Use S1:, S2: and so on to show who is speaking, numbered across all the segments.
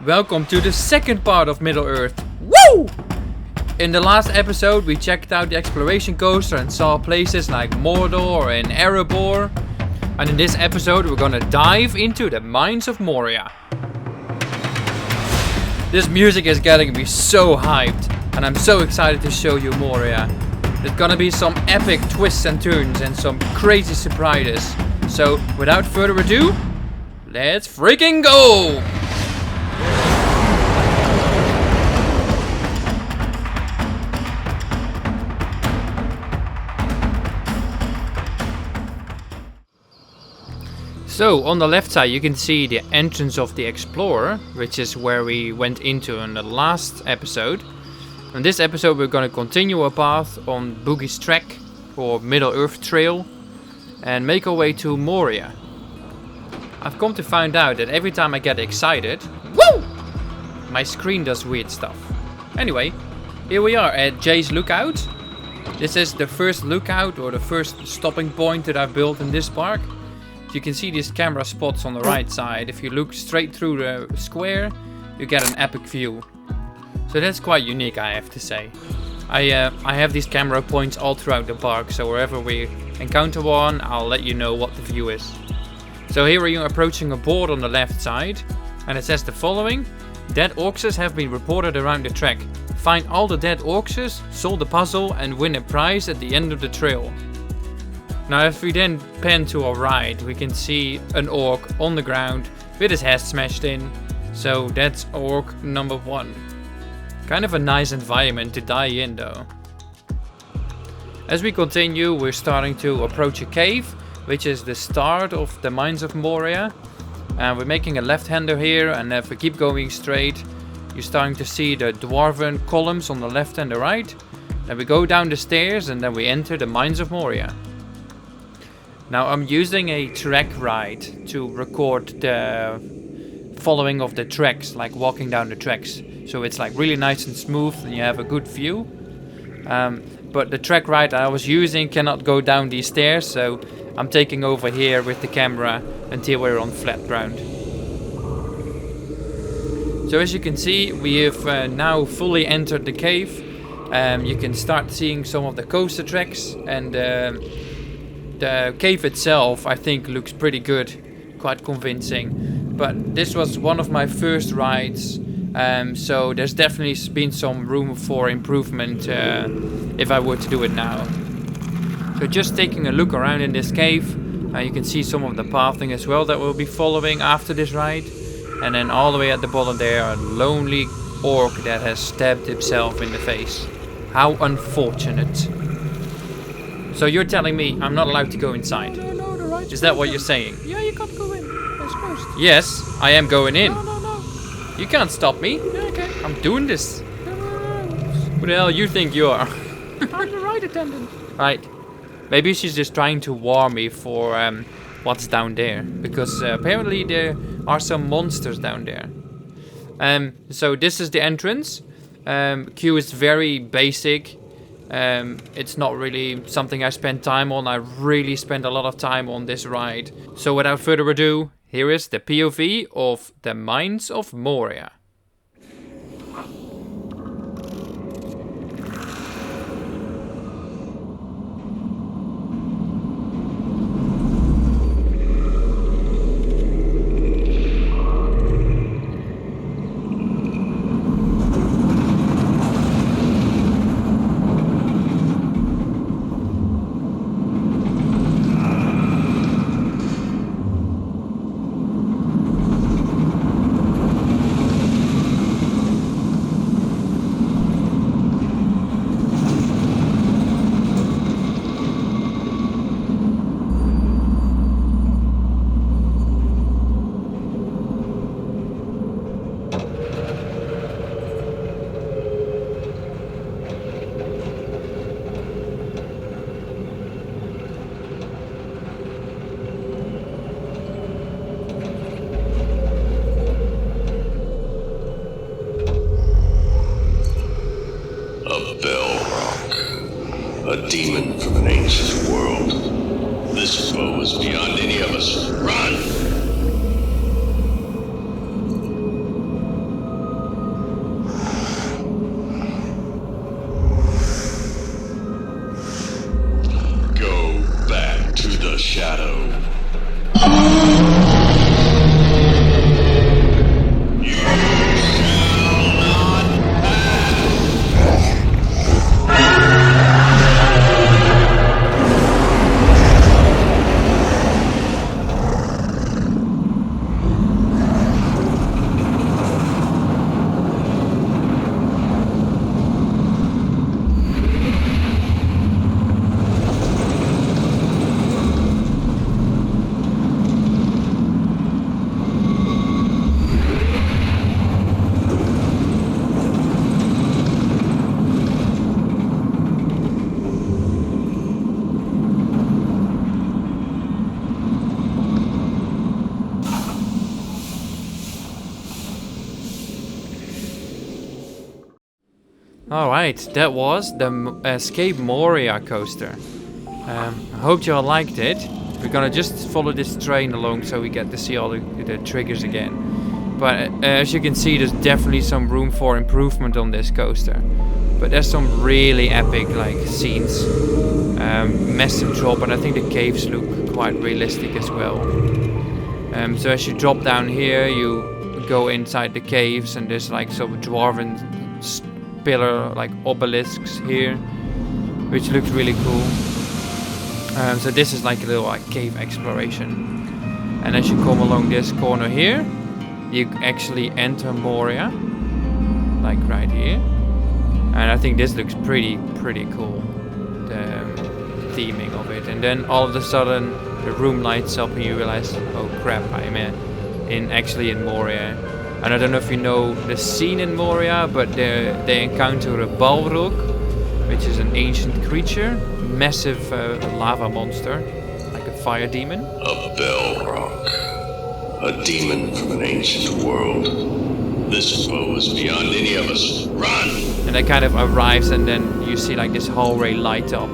S1: Welcome to the second part of Middle-earth. Woo! In the last episode we checked out the exploration coaster and saw places like Mordor and Erebor. And in this episode we're gonna dive into the Mines of Moria. This music is getting me so hyped and I'm so excited to show you Moria. There's gonna be some epic twists and turns and some crazy surprises. So without further ado, let's freaking go! So on the left side you can see the entrance of the Explorer, which is where we went into in the last episode. In this episode we're going to continue our path on Boogie's Trek, or Middle-earth Trail, and make our way to Moria. I've come to find out that every time I get excited, woo! My screen does weird stuff. Anyway, here we are at Jay's Lookout. This is the first lookout or the first stopping point that I've built in this park. You can see these camera spots on the right side. If you look straight through the square, you get an epic view. So that's quite unique, I have to say. I have these camera points all throughout the park, so wherever we encounter one, I'll let you know what the view is. So here we are approaching a board on the left side, and it says the following: dead orcses have been reported around the track. Find all the dead orcses, solve the puzzle, and win a prize at the end of the trail. Now if we then pan to our right, we can see an orc on the ground with his head smashed in. So that's orc number 1. Kind of a nice environment to die in though. As we continue, we're starting to approach a cave, which is the start of the Mines of Moria. We're making a left-hander here, and if we keep going straight, you're starting to see the dwarven columns on the left and the right. Then we go down the stairs and then we enter the Mines of Moria. Now I'm using a track ride to record the following of the tracks, like walking down the tracks. So it's like really nice and smooth and you have a good view. But the track ride I was using cannot go down these stairs, so I'm taking over here with the camera until we're on flat ground. So as you can see, we have now fully entered the cave. You can start seeing some of the coaster tracks, and the cave itself I think looks pretty good, quite convincing. But this was one of my first rides, so there's definitely been some room for improvement if I were to do it now. So just taking a look around in this cave, you can see some of the pathing as well that we'll be following after this ride. And then all the way at the bottom there, a lonely orc that has stabbed himself in the face. How unfortunate. So you're telling me I'm not allowed to go inside?
S2: No, the right.
S1: Is that what you're saying?
S2: Yeah, you can't go in. That's closed.
S1: Yes, I am going in.
S2: No.
S1: You can't stop me.
S2: Yeah, okay.
S1: I'm doing this.
S2: No.
S1: Who the hell you think you are?
S2: I'm the ride attendant.
S1: Right. Maybe she's just trying to warn me for what's down there. Because apparently there are some monsters down there. So this is the entrance. Queue is very basic. It's not really something I spend time on. I really spent a lot of time on this ride. So without further ado, here is the POV of the Mines of Moria.
S3: A demon from an ancient world. This foe is beyond any of us. Run!
S1: Alright, that was the Escape Moria coaster. I hope you all liked it. We're gonna just follow this train along so we get to see all the triggers again. But as you can see, there's definitely some room for improvement on this coaster. But there's some really epic like scenes. Massive drop, and I think the caves look quite realistic as well. So as you drop down here, you go inside the caves, and there's like some dwarven pillar like obelisks here, which looks really cool. So this is like a little like cave exploration, and as you come along this corner here, you actually enter Moria, like right here. And I think this looks pretty cool, the theming of it. And then all of a sudden the room lights up and you realize, oh crap, I'm actually in Moria. And I don't know if you know the scene in Moria, but they encounter a Balrog, which is an ancient creature, massive lava monster, like a fire demon.
S3: A Balrog, a demon from an ancient world. This foe is beyond any of us. Run!
S1: And that kind of arrives, and then you see like this hallway light up.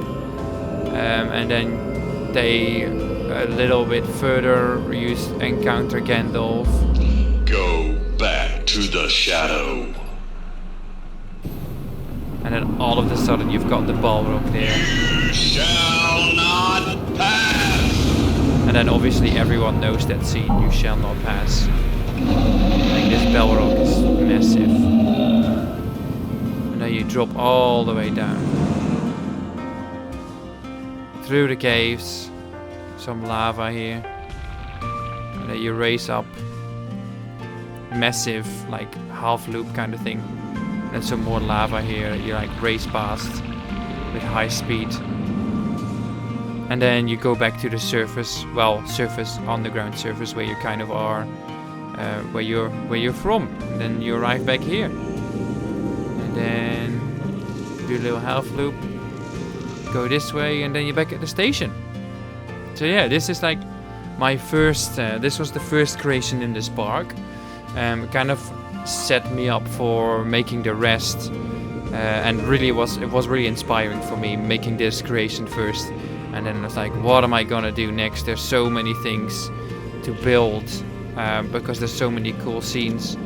S1: And then they, a little bit further, you encounter Gandalf.
S3: Go back to the shadow.
S1: And then all of a sudden you've got the Balrog there.
S3: Shall not pass!
S1: And then obviously everyone knows that scene, you shall not pass. Like this Balrog is massive. And then you drop all the way down. Through the caves. Some lava here. And then you race up. Massive, like half loop kind of thing. And some more lava here. You like race past with high speed. And then you go back to the surface. Well, surface, underground surface where you kind of are. Where you're from. And then you arrive back here. And then do a little half loop. Go this way, and then you're back at the station. So yeah, this is like my first. This was the first creation in this park. Kind of set me up for making the rest, and really it was really inspiring for me making this creation first. And then I was like, what am I gonna do next? There's so many things to build, because there's so many cool scenes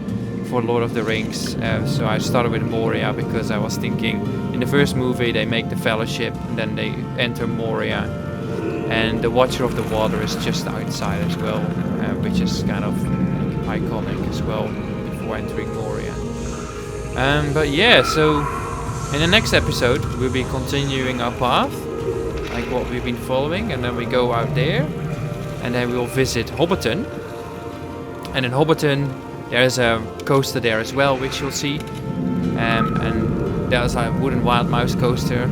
S1: for Lord of the Rings. So I started with Moria because I was thinking, in the first movie they make the Fellowship, and then they enter Moria, and the Watcher of the Water is just outside as well, which is kind of iconic as well before entering Moria. But yeah, so in the next episode we'll be continuing our path, like what we've been following, and then we go out there, and then we'll visit Hobbiton. And in Hobbiton there's a coaster there as well, which you'll see, and there's a wooden wild mouse coaster.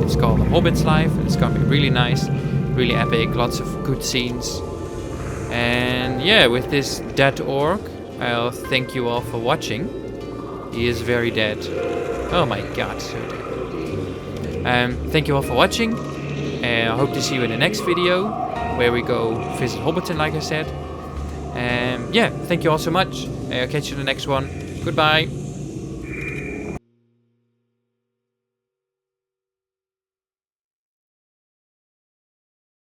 S1: It's called The Hobbit's Life. It's gonna be really nice, really epic, lots of good scenes. And yeah, with this dead orc, I'll thank you all for watching. He is very dead. Oh my god, so dead. Thank you all for watching. I hope to see you in the next video, where we go visit Hobbiton, like I said. Yeah, thank you all so much. I'll catch you in the next one. Goodbye.